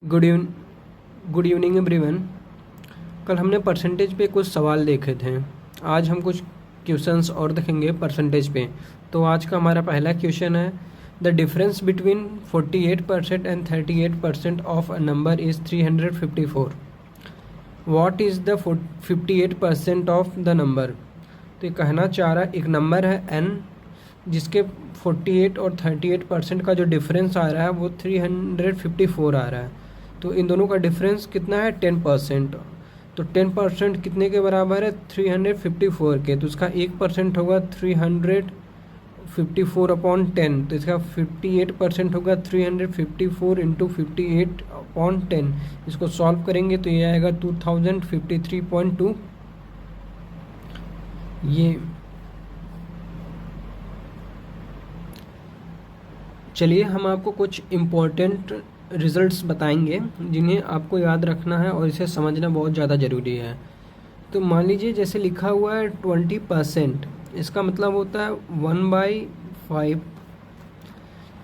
Good good evening everyone. कल हमने percentage पे कुछ सवाल देखे थे। आज हम कुछ क्वेश्चंस और देखेंगे परसेंटेज पे। तो आज का हमारा पहला क्वेश्चन है, the difference between 48% and 38% of a number is 354। What is the 58% of the number. तो ये कहना चाह रहा है एक नंबर है n जिसके 48 और 38% का जो डिफरेंस आ रहा है वो 354 आ रहा है। तो इन दोनों का डिफरेंस कितना है 10%। तो 10% कितने के बराबर है 354 के। तो इसका 1% होगा 354/10। तो इसका 58% होगा 354 इंटू 58/10। इसको सॉल्व करेंगे तो ये आएगा 2053.2। ये चलिए हम आपको कुछ इम्पोर्टेंट रिजल्ट्स बताएंगे जिन्हें आपको याद रखना है और इसे समझना बहुत ज़्यादा ज़रूरी है। तो मान लीजिए जैसे लिखा हुआ है 20%, इसका मतलब होता है 1/5।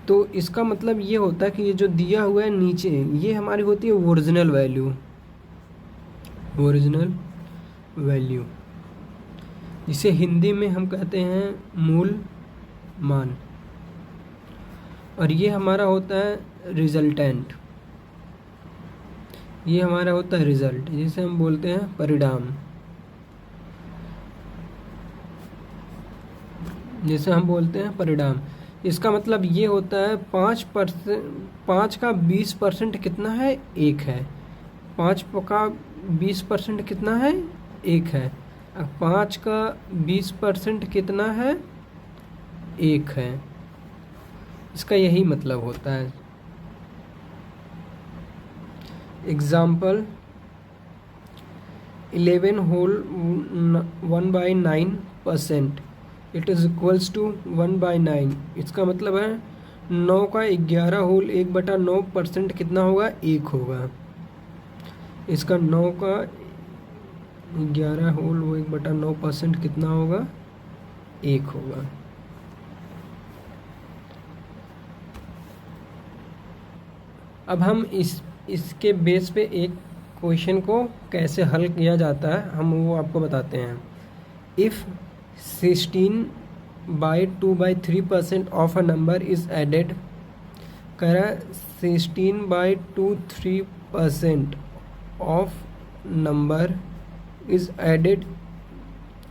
तो इसका मतलब ये होता है कि ये जो दिया हुआ है नीचे ये हमारी होती है ओरिजिनल वैल्यू। ओरिजिनल वैल्यू जिसे हिंदी में हम कहते हैं मूल मान। और ये हमारा होता है रिजल्टेंट, ये हमारा होता है रिजल्ट, जिसे हम बोलते हैं परिणाम, जिसे हम बोलते हैं परिणाम। इसका मतलब ये होता है 5 का 20% कितना है 1 है। 5 का 20% कितना है 1 है। 5 का 20% कितना है 1 है। इसका यही मतलब होता है। Example 11 whole 1/9%, it is equals to 1/9। इसका मतलब है 9 का 11 होल 1/9% कितना होगा 1 होगा। इसका 9 का 11 होल वो 1/9% कितना होगा 1 होगा। अब हम इसके बेस पे एक क्वेश्चन को कैसे हल किया जाता है हम वो आपको बताते हैं। If 16/2/3% of a number is added, कह रहा है 16/2/3% of number is added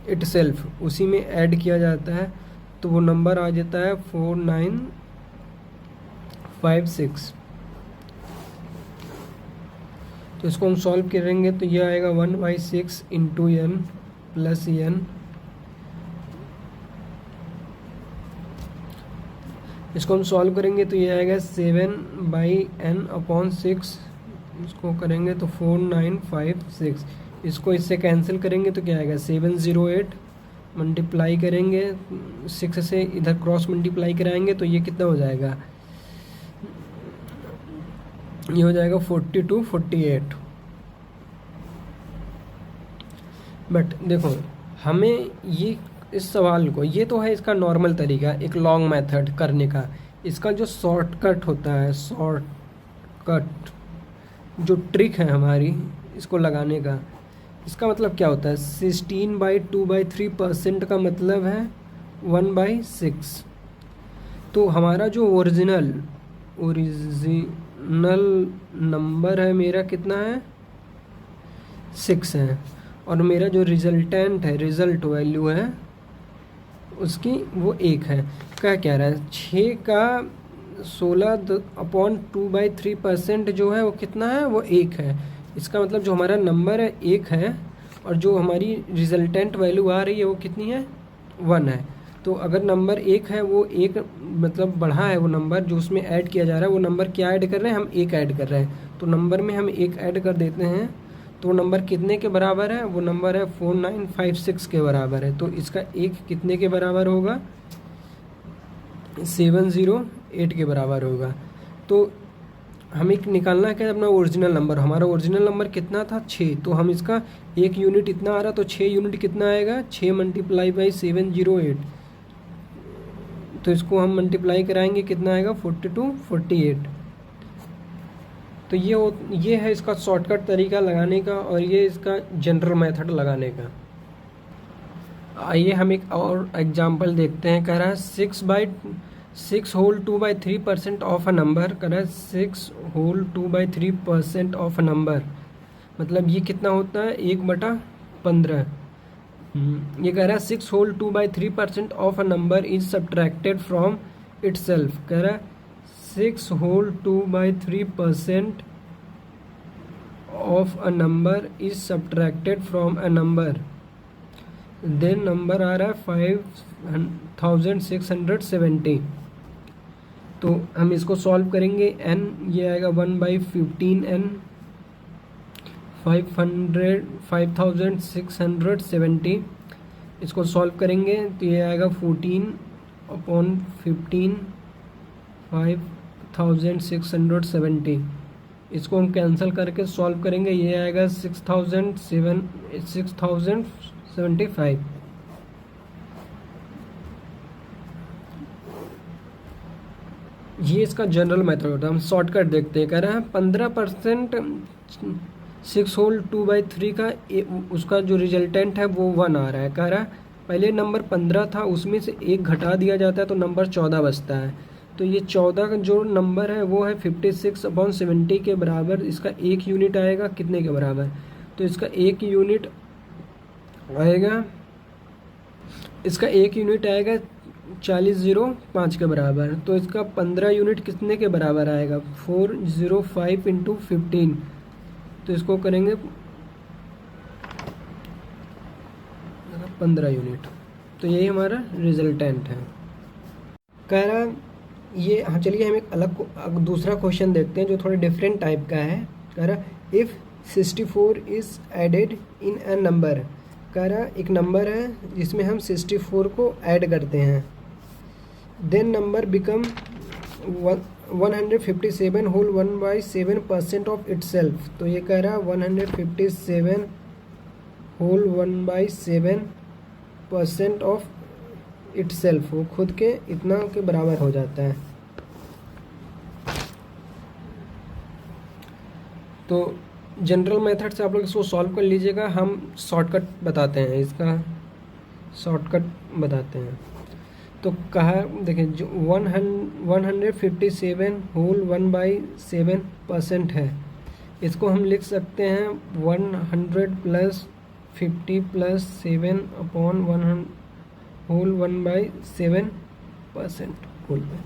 itself, उसी में ऐड किया जाता है तो वो नंबर आ जाता है 4956। तो इसको हम सॉल्व करेंगे तो ये आएगा 1/6 इंटू n प्लस n। इसको हम सॉल्व करेंगे तो ये आएगा 7/n/6। इसको करेंगे तो 4956। इसको इससे कैंसिल करेंगे तो क्या आएगा 708। मल्टीप्लाई करेंगे 6 से, इधर क्रॉस मल्टीप्लाई कराएंगे तो ये कितना हो जाएगा, ये हो जाएगा 4248। बट देखो हमें ये इस सवाल को, ये तो है इसका नॉर्मल तरीका एक लॉन्ग मेथड करने का। इसका जो शॉर्टकट होता है, शॉर्टकट जो ट्रिक है हमारी इसको लगाने का, इसका मतलब क्या होता है 16/2/3% का मतलब है 1/6। तो हमारा जो ओरिजिनल नंबर है मेरा कितना है 6 है, और मेरा जो रिजल्टेंट है, रिजल्ट वैल्यू है उसकी वो 1 है। क्या कह रहा है 6 का 16/2/3% जो है वो कितना है वो 1 है। इसका मतलब जो हमारा नंबर है 1 है और जो हमारी रिजल्टेंट वैल्यू आ रही है वो कितनी है 1 है। तो अगर नंबर 1 है वो 1 मतलब बढ़ा है, वो नंबर जो उसमें ऐड किया जा रहा है वो नंबर क्या ऐड कर रहे हैं हम 1 ऐड कर रहे हैं। तो नंबर में हम 1 ऐड कर देते हैं तो नंबर कितने के बराबर है, वो नंबर है 4956 के बराबर है। तो इसका 1 कितने के बराबर होगा 708 के बराबर होगा। तो हमें निकालना क्या है अपना ओरिजिनल नंबर। हमारा ओरिजिनल नंबर कितना था 6, तो हम इसका 1 यूनिट इतना आ रहा तो 6 यूनिट कितना आएगा 6 मल्टीप्लाई बाई 708। तो इसको हम मल्टीप्लाई कराएंगे कितना आएगा 4248। तो ये है इसका शॉर्टकट तरीका लगाने का, और ये इसका जनरल मेथड लगाने का। आइए हम एक और एग्जांपल देखते हैं। कह रहा है 6 होल 2/3% ऑफ अ नंबर। कह रहा है 6 होल 2/3% ऑफ अ नंबर, मतलब ये कितना होता है 1/15। ये कह रहा है 6 whole 2/3% of a number is subtracted from itself. कह रहा है 6 whole 2/3% of a number is subtracted from a number, then number आ रहा है 5670। तो हम इसको सॉल्व करेंगे। n ये आएगा 1/15n, 5670। इसको सॉल्व करेंगे तो ये आएगा 14/15, 5670। इसको हम कैंसिल करके सॉल्व करेंगे, ये आएगा 6075। ये इसका जनरल मेथड होता है। हम शॉर्टकट देखते हैं। कह रहा है 15% 6 होल 2/3 का उसका जो रिजल्टेंट है वो 1 आ रहा है। कह रहा है पहले नंबर 15 था, उसमें से 1 घटा दिया जाता है तो नंबर 14 बचता है। तो ये 14 का जो नंबर है वो है 56/70 के बराबर। इसका 1 यूनिट आएगा कितने के बराबर? तो इसका 1 यूनिट आएगा 4005 के बराबर। तो इसका 15 यूनिट कितने के बराबर आएगा? 405 इंटू 15। तो इसको करेंगे 15 यूनिट। तो यही हमारा रिजल्टेंट है। कह रहा ये, हाँ चलिए हम एक अलग दूसरा क्वेश्चन देखते हैं जो थोड़ा डिफरेंट टाइप का है। कह रहा if 64 is added in a number. कह रहा एक नंबर है जिसमें हम 64 को ऐड करते हैं, then number become 157 whole 1/7% of itself. तो ये कह रहा है 157 होल 1/7% ऑफ इटसेल्फ, वो खुद के इतना के बराबर हो जाता है। तो जनरल मेथड से आप लोग इसको सॉल्व कर लीजिएगा। हम शॉर्टकट बताते हैं, इसका शॉर्टकट बताते हैं। तो कहा देखें, जो 157 होल 1/7% है, इसको हम लिख सकते हैं 100 plus 50 plus 7 upon 100 whole 1/7% whole पे।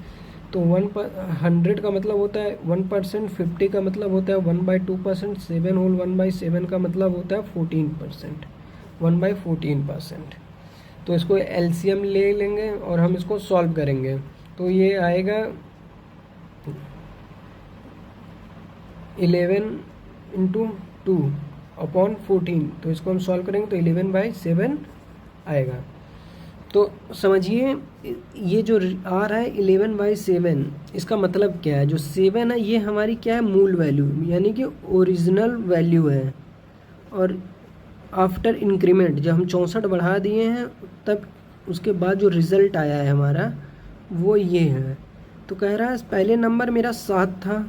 तो 100 का मतलब होता है 1%, 50 का मतलब होता है 1/2%, 7 होल 1/7 का मतलब होता है 14%, 1/14%। तो इसको एलसीएम ले लेंगे और हम इसको सॉल्व करेंगे। तो ये आएगा 11 इंटू 2 अपॉन 14। तो इसको हम सॉल्व करेंगे तो 11/7 आएगा। तो समझिए ये जो आ रहा है 11/7, इसका मतलब क्या है? जो 7 है ये हमारी क्या है? मूल वैल्यू, यानी कि ओरिजिनल वैल्यू है। और आफ्टर इंक्रीमेंट जब हम 64 बढ़ा दिए हैं तब उसके बाद जो रिज़ल्ट आया है हमारा वो ये है। तो कह रहा है पहले नंबर मेरा 7 था,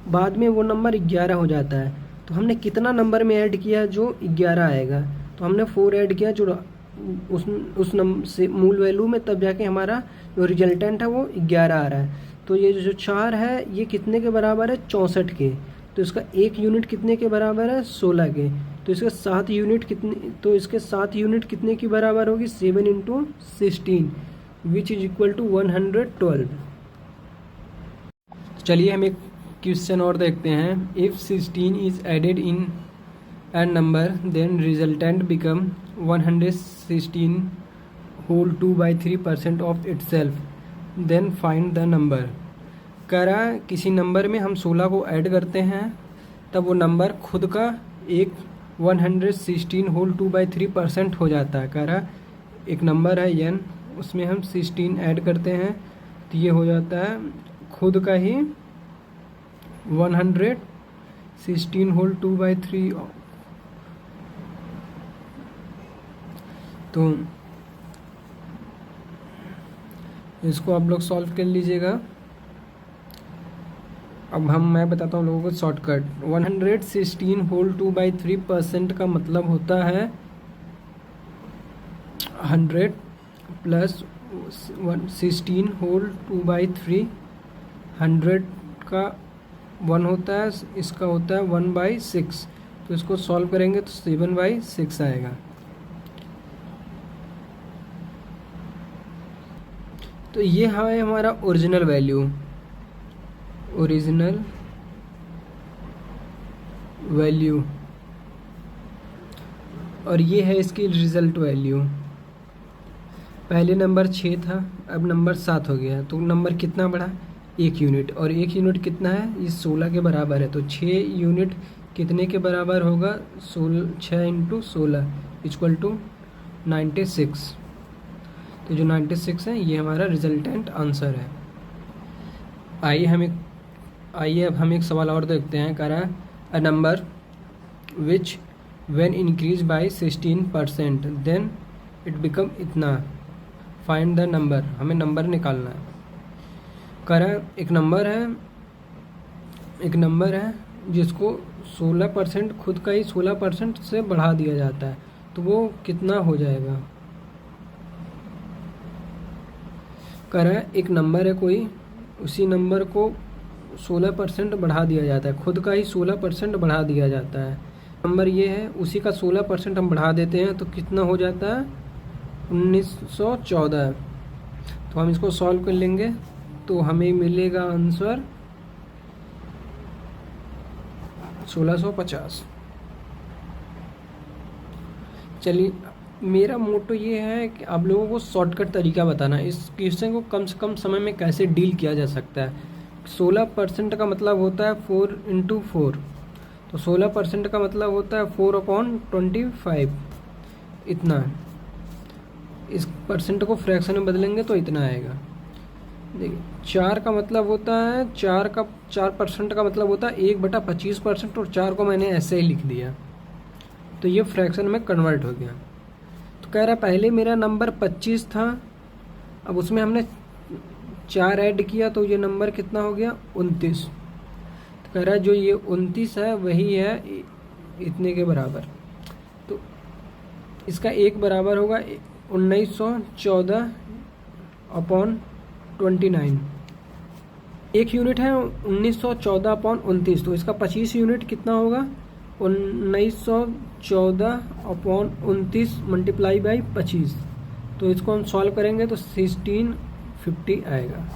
बाद में वो नंबर 11 हो जाता है। तो हमने कितना नंबर में ऐड किया जो 11 आएगा? तो हमने 4 ऐड किया जो उस नंबर से मूल वैल्यू में, तब जाके हमारा जो रिजल्टेंट है वो 11 आ रहा है। तो ये जो 4 है ये कितने के बराबर है? 64 के। तो इसका 1 यूनिट कितने के बराबर है? 16 के। तो इसके 7 यूनिट कितने, तो इसके 7 यूनिट कितने की बराबर होगी? 7 into 16 which is equal to 112। चलिए हम एक क्वेश्चन और देखते हैं। If 16 is added in an number then resultant become 116 whole 2/3% of itself, then find the number. कह रहा है किसी नंबर में हम 16 को ऐड करते हैं तब वो नंबर खुद का एक 116 होल 2/3% हो जाता है। कह रहा एक नंबर है n, उसमें हम 16 ऐड करते हैं तो ये हो जाता है खुद का ही 116 होल 2/3। तो इसको आप लोग सॉल्व कर लीजिएगा। अब मैं बताता हूँ लोगों को शॉर्टकट। 116 होल 2/3% का मतलब होता है 100 प्लस 16 होल 2/3। 100 का 1 होता है, इसका होता है 1/6। तो इसको सॉल्व करेंगे तो 7/6 आएगा। तो ये है हमारा ओरिजिनल वैल्यू, और ये है इसकी रिजल्ट वैल्यू। पहले नंबर 6 था, अब नंबर 7 हो गया, तो नंबर कितना बढ़ा? 1 यूनिट। और 1 यूनिट कितना है? ये 16 के बराबर है। तो 6 यूनिट कितने के बराबर होगा? 6 × 16 = 96। तो जो 96 है ये हमारा रिजल्टेंट आंसर है। आइए अब हम एक सवाल और देखते हैं। कह रहा है a number which when increase by 16% then it become इतना, फाइंड द नंबर। हमें नंबर निकालना है। कह रहा है एक नंबर है जिसको 16% खुद का ही 16% से बढ़ा दिया जाता है, तो वो कितना हो जाएगा? कह रहा है एक नंबर है कोई, उसी नंबर को 16% बढ़ा दिया जाता है, खुद का ही 16% बढ़ा दिया जाता है। नंबर ये है, उसी का 16% हम बढ़ा देते हैं तो कितना हो जाता है? 1914। तो हम इसको सॉल्व कर लेंगे तो हमें मिलेगा आंसर 1650। चलिए, मेरा मोटो ये है कि आप लोगों को शॉर्टकट तरीका बताना है, इस क्वेश्चन को कम से कम समय में कैसे डील किया जा सकता है। 16% का मतलब होता है 4 × 4। तो 16% का मतलब होता है 4/25, इतना। इस परसेंट को फ्रैक्शन में बदलेंगे तो इतना आएगा। देखिए 4 का मतलब होता है 4% का मतलब होता है 1/25%, और 4 को मैंने ऐसे ही लिख दिया तो ये फ्रैक्शन में कन्वर्ट हो गया। तो कह रहा पहले मेरा नंबर 25 था, अब उसमें हमने 4 ऐड किया तो ये नंबर कितना हो गया? 29। तो कह रहा है जो ये 29 है वही है इतने के बराबर। तो इसका एक बराबर होगा 1914/29। 1 यूनिट है 1914/29, तो इसका 25 यूनिट कितना होगा? 1914/29 × 25। तो इसको हम सॉल्व करेंगे तो 1650 आएगा।